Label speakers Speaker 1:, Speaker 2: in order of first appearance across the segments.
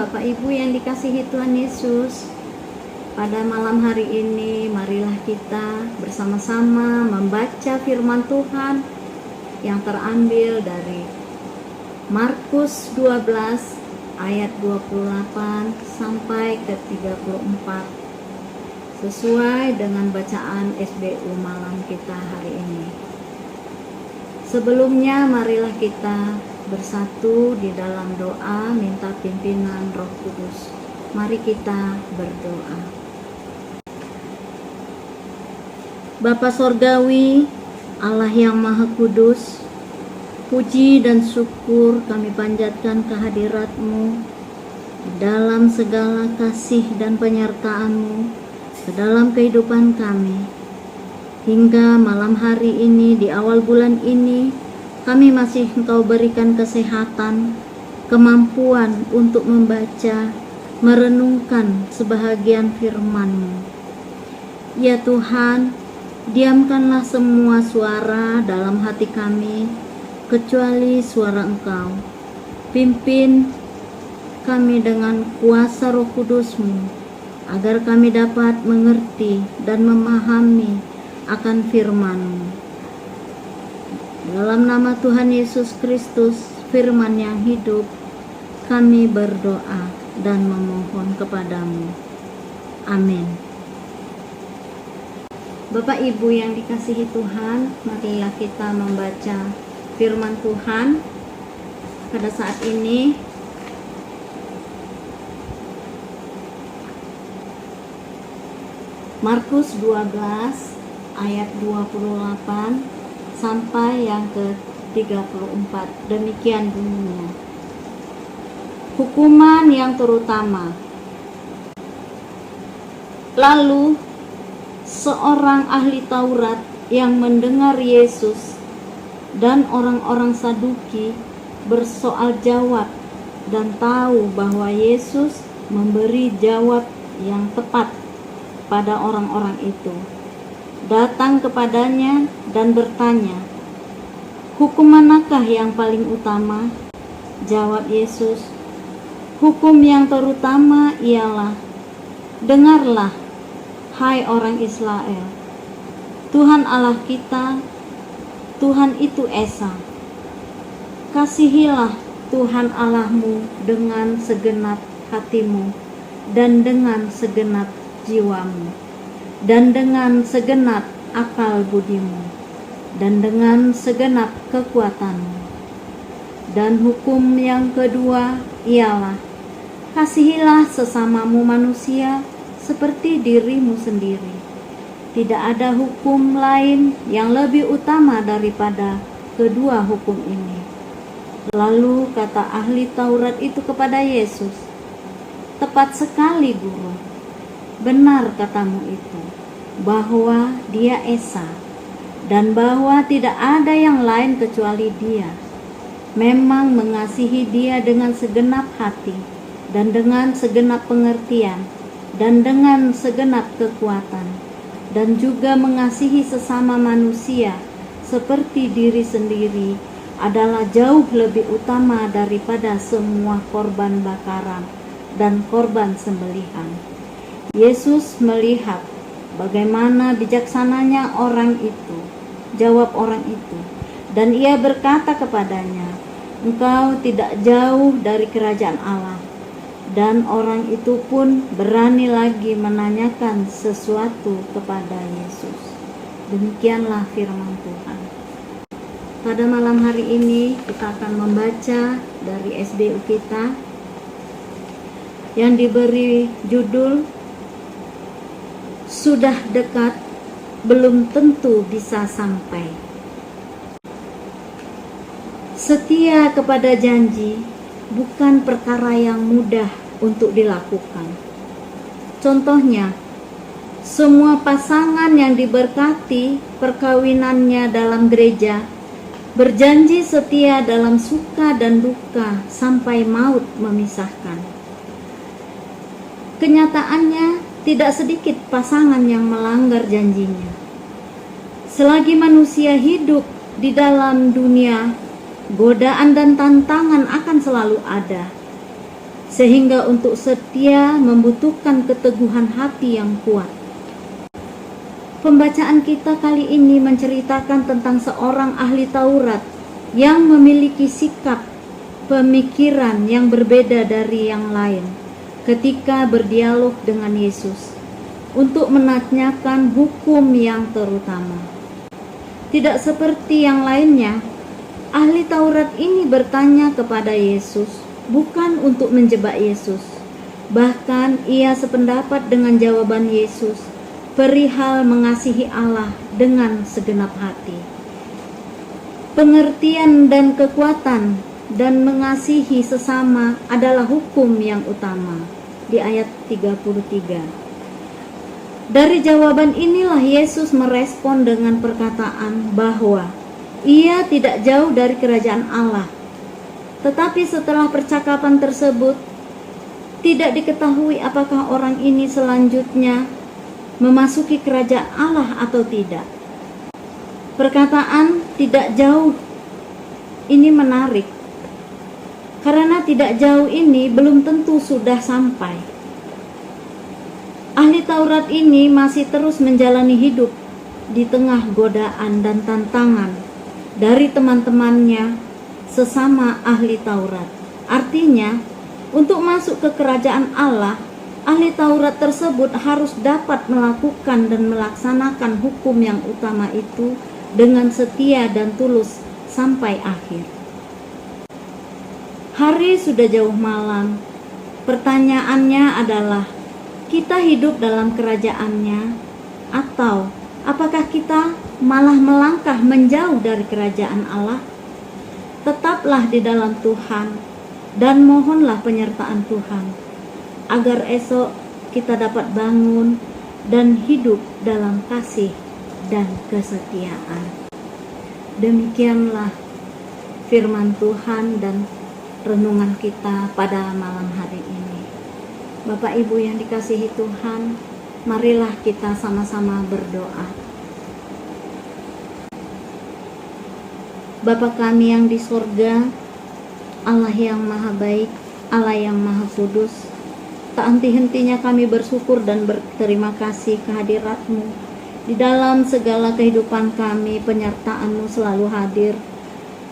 Speaker 1: Bapak Ibu yang dikasihi Tuhan Yesus, pada malam hari ini marilah kita bersama-sama membaca firman Tuhan yang terambil dari Markus 12 ayat 28 sampai ke 34 sesuai dengan bacaan SBU malam kita hari ini. Sebelumnya marilah kita bersatu di dalam doa minta pimpinan Roh Kudus. Mari kita berdoa. Bapa Sorgawi, Allah yang Maha Kudus, puji dan syukur kami panjatkan kehadirat-Mu dalam segala kasih dan penyertaan-Mu ke dalam kehidupan kami. Hingga malam hari ini, di awal bulan ini, kami masih Engkau berikan kesehatan, kemampuan untuk membaca, merenungkan sebahagian firman-Mu. Ya Tuhan, diamkanlah semua suara dalam hati kami, kecuali suara Engkau. Pimpin kami dengan kuasa Roh Kudus-Mu, agar kami dapat mengerti dan memahami akan firman-Mu. Dalam nama Tuhan Yesus Kristus, firman yang hidup, kami berdoa dan memohon kepadamu. Amin. Bapak Ibu yang dikasihi Tuhan, marilah kita membaca firman Tuhan pada saat ini. Markus 12 ayat 28 sampai yang ke-34. Demikian bunyinya. Hukuman yang terutama. Lalu seorang ahli Taurat yang mendengar Yesus dan orang-orang Saduki bersoal jawab dan tahu bahwa Yesus memberi jawab yang tepat pada orang-orang itu, datang kepadanya dan bertanya, "Hukum manakah yang paling utama?" Jawab Yesus, "Hukum yang terutama ialah, dengarlah, hai orang Israel, Tuhan Allah kita, Tuhan itu Esa. Kasihilah Tuhan Allahmu dengan segenap hatimu, dan dengan segenap jiwamu, dan dengan segenap akal budimu, dan dengan segenap kekuatanmu. Dan hukum yang kedua ialah, kasihilah sesamamu manusia seperti dirimu sendiri. Tidak ada hukum lain yang lebih utama daripada kedua hukum ini." Lalu kata ahli Taurat itu kepada Yesus, "Tepat sekali, Guru. Benar katamu itu, bahwa Dia Esa, dan bahwa tidak ada yang lain kecuali Dia. Memang mengasihi Dia dengan segenap hati, dan dengan segenap pengertian, dan dengan segenap kekuatan, dan juga mengasihi sesama manusia seperti diri sendiri adalah jauh lebih utama daripada semua korban bakaran dan korban sembelihan." Yesus melihat bagaimana bijaksananya orang itu. Jawab orang itu, dan Ia berkata kepadanya, "Engkau tidak jauh dari kerajaan Allah." Dan orang itu pun berani lagi menanyakan sesuatu kepada Yesus. Demikianlah firman Tuhan. Pada malam hari ini kita akan membaca dari SBU kita yang diberi judul "Sudah dekat, belum tentu bisa sampai." Setia kepada janji bukan perkara yang mudah untuk dilakukan. Contohnya, semua pasangan yang diberkati perkawinannya dalam gereja berjanji setia dalam suka dan duka sampai maut memisahkan. Kenyataannya, tidak sedikit pasangan yang melanggar janjinya. Selagi manusia hidup di dalam dunia, godaan dan tantangan akan selalu ada. sehingga untuk setia membutuhkan keteguhan hati yang kuat. Pembacaan kita kali ini menceritakan tentang seorang ahli Taurat yang memiliki sikap pemikiran yang berbeda dari yang lain ketika berdialog dengan Yesus untuk menanyakan hukum yang terutama. Tidak seperti yang lainnya, ahli Taurat ini bertanya kepada Yesus bukan untuk menjebak Yesus. Bahkan ia sependapat dengan jawaban Yesus perihal mengasihi Allah dengan segenap hati. Pengertian dan kekuatan dan mengasihi sesama adalah hukum yang utama di ayat 33. Dari jawaban inilah Yesus merespon dengan perkataan bahwa ia tidak jauh dari kerajaan Allah. Tetapi setelah percakapan tersebut, tidak diketahui apakah orang ini selanjutnya memasuki kerajaan Allah atau tidak. Perkataan tidak jauh ini menarik, karena tidak jauh ini belum tentu sudah sampai. Ahli Taurat ini masih terus menjalani hidup di tengah godaan dan tantangan dari teman-temannya sesama ahli Taurat. Artinya, untuk masuk ke kerajaan Allah, ahli Taurat tersebut harus dapat melakukan dan melaksanakan hukum yang utama itu dengan setia dan tulus sampai akhir. Hari sudah jauh malam. Pertanyaannya adalah, kita hidup dalam kerajaannya, atau apakah kita malah melangkah menjauh dari kerajaan Allah? Tetaplah di dalam Tuhan dan mohonlah penyertaan Tuhan, agar esok kita dapat bangun dan hidup dalam kasih dan kesetiaan. Demikianlah firman Tuhan dan renungan kita pada malam hari ini. Bapak Ibu yang dikasihi Tuhan, marilah kita sama-sama berdoa. Bapa kami yang di surga, Allah yang maha baik, Allah yang maha kudus, tak henti-hentinya kami bersyukur dan berterima kasih kehadirat-Mu. Di dalam segala kehidupan kami, penyertaan-Mu selalu hadir.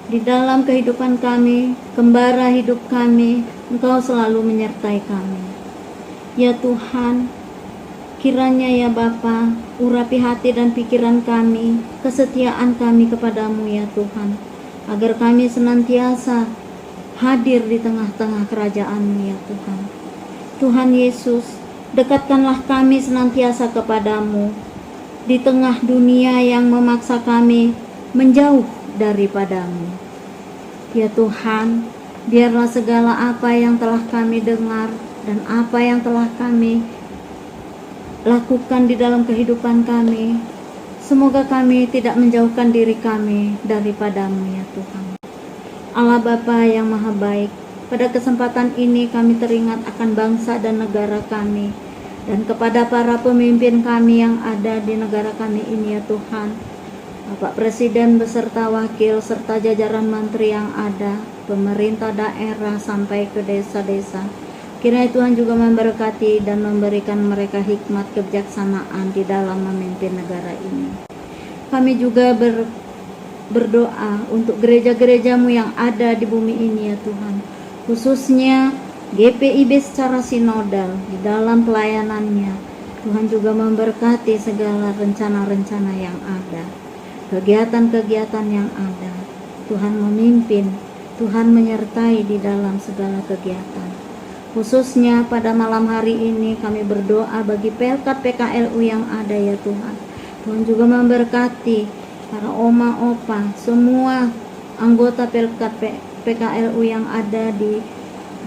Speaker 1: Di dalam kehidupan kami, kembara hidup kami, Engkau selalu menyertai kami. Ya Tuhan, kiranya ya Bapa, urapi hati dan pikiran kami, kesetiaan kami kepadamu ya Tuhan, agar kami senantiasa hadir di tengah-tengah kerajaan-Mu ya Tuhan. Tuhan Yesus, dekatkanlah kami senantiasa kepadamu, di tengah dunia yang memaksa kami menjauh daripadamu. Ya Tuhan, biarlah segala apa yang telah kami dengar dan apa yang telah kami lakukan di dalam kehidupan kami, semoga kami tidak menjauhkan diri kami daripadamu ya Tuhan. Allah Bapa yang maha baik, pada kesempatan ini kami teringat akan bangsa dan negara kami, dan kepada para pemimpin kami yang ada di negara kami ini ya Tuhan, Bapak Presiden beserta wakil serta jajaran menteri yang ada, pemerintah daerah sampai ke desa-desa. Kiranya Tuhan juga memberkati dan memberikan mereka hikmat kebijaksanaan di dalam memimpin negara ini. Kami juga berdoa untuk gereja-gereja-Mu yang ada di bumi ini ya Tuhan, khususnya GPIB secara sinodal di dalam pelayanannya. Tuhan juga memberkati segala rencana-rencana yang ada, kegiatan-kegiatan yang ada. Tuhan memimpin, Tuhan menyertai di dalam segala kegiatan. Khususnya pada malam hari ini kami berdoa bagi pelkat PKLU yang ada ya Tuhan. Tuhan juga memberkati para oma, opa, semua anggota pelkat PKLU yang ada di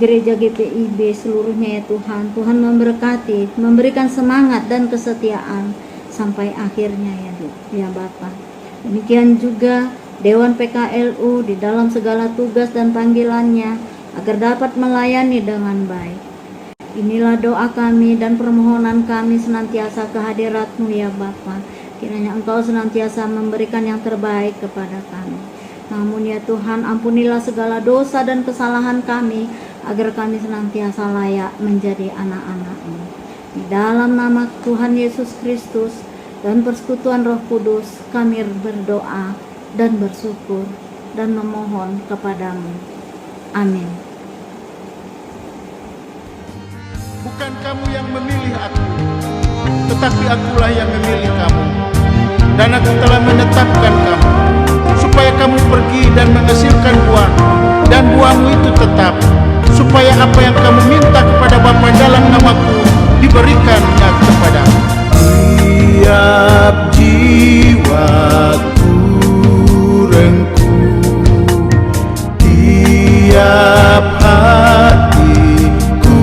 Speaker 1: gereja GPIB seluruhnya ya Tuhan. Tuhan memberkati, memberikan semangat dan kesetiaan sampai akhirnya ya Bapa. Demikian juga Dewan PKLU di dalam segala tugas dan panggilannya, agar dapat melayani dengan baik. Inilah doa kami dan permohonan kami senantiasa kehadirat-Mu ya Bapa. Kiranya Engkau senantiasa memberikan yang terbaik kepada kami. Namun ya Tuhan, ampunilah segala dosa dan kesalahan kami, agar kami senantiasa layak menjadi anak-anak-Mu. Di dalam nama Tuhan Yesus Kristus dan persekutuan Roh Kudus, kami berdoa dan bersyukur dan memohon kepadamu. Amin.
Speaker 2: Bukan kamu yang memilih aku, tetapi akulah yang memilih kamu. Dan aku telah menetapkan kamu, supaya kamu pergi dan menghasilkan buah, dan buahmu itu tetap, supaya apa yang kamu minta kepada Bapa dalam namaku, diberikannya kepadamu. Tiap jiwaku rengku, tiap hatiku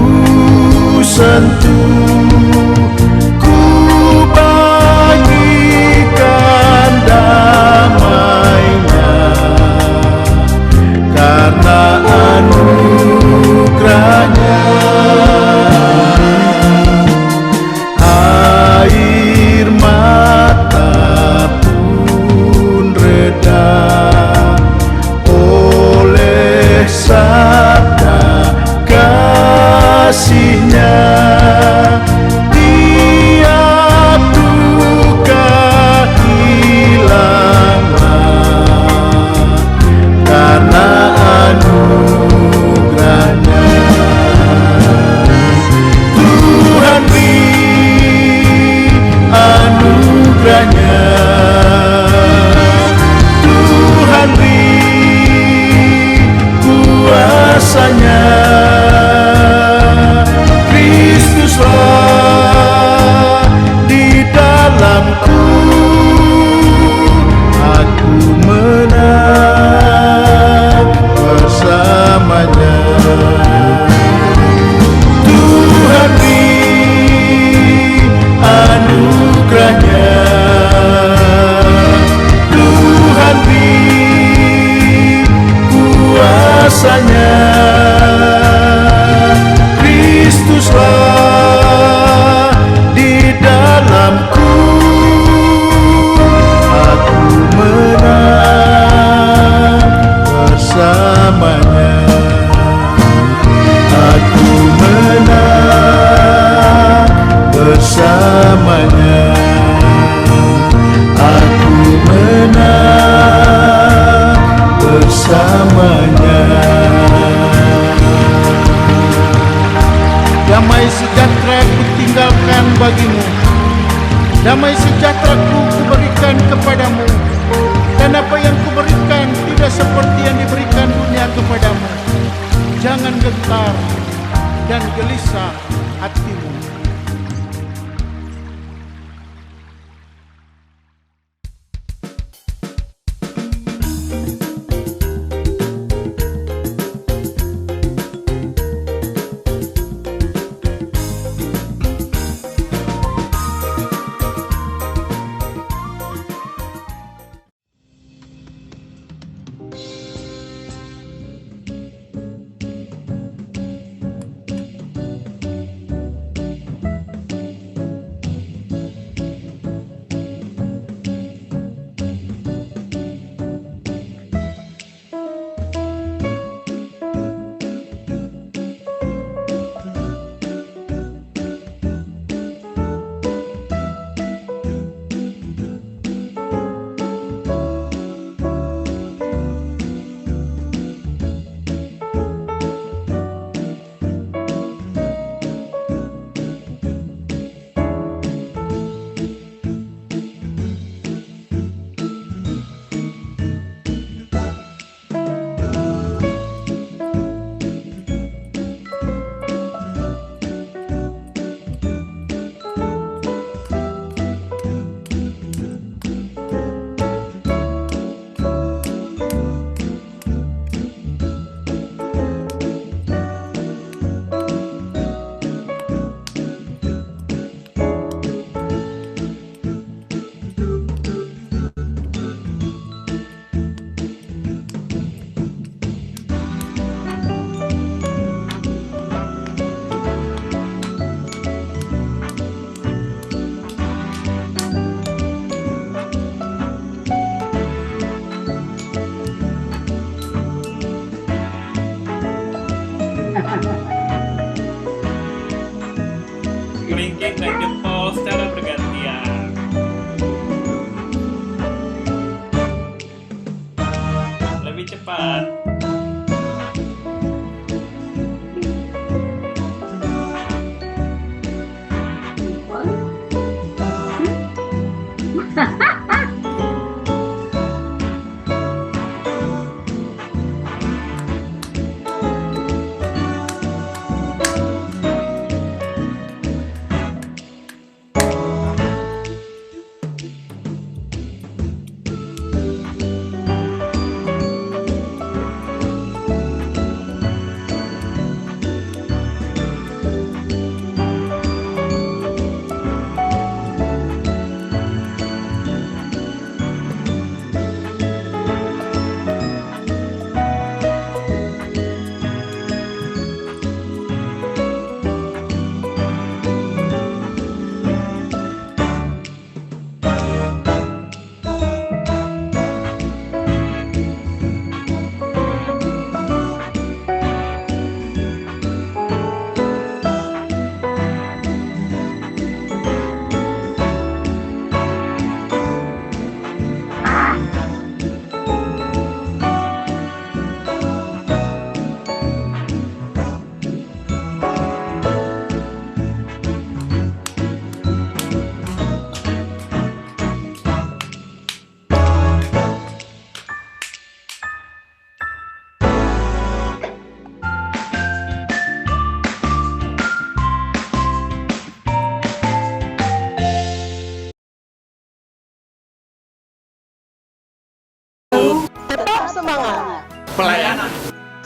Speaker 2: sentuh, ku bagikan damainya, karena anugerahnya. Air mata pun reda oleh sabda kasih-Nya. Tiap duka hilanglah karena anugerahnya. Tuhan beri anugerahnya, Tuhan beri kuasa-Nya. Kristuslah di dalamku, aku menang bersamanya. Tuhan beri anugerahnya, Tuhan beri kuasa-Nya. Kristuslah di dalamku, aku menang bersamanya. Aku menang bersamanya. Aku menang bersamanya. Damai sejahtera ku tinggalkan bagimu, damai sejahtera-Ku kuberikan kepadamu, dan apa yang kuberikan tidak seperti yang diberikan dunia kepadamu. Jangan gentar dan gelisah hatimu.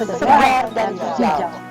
Speaker 3: segar dan hijau.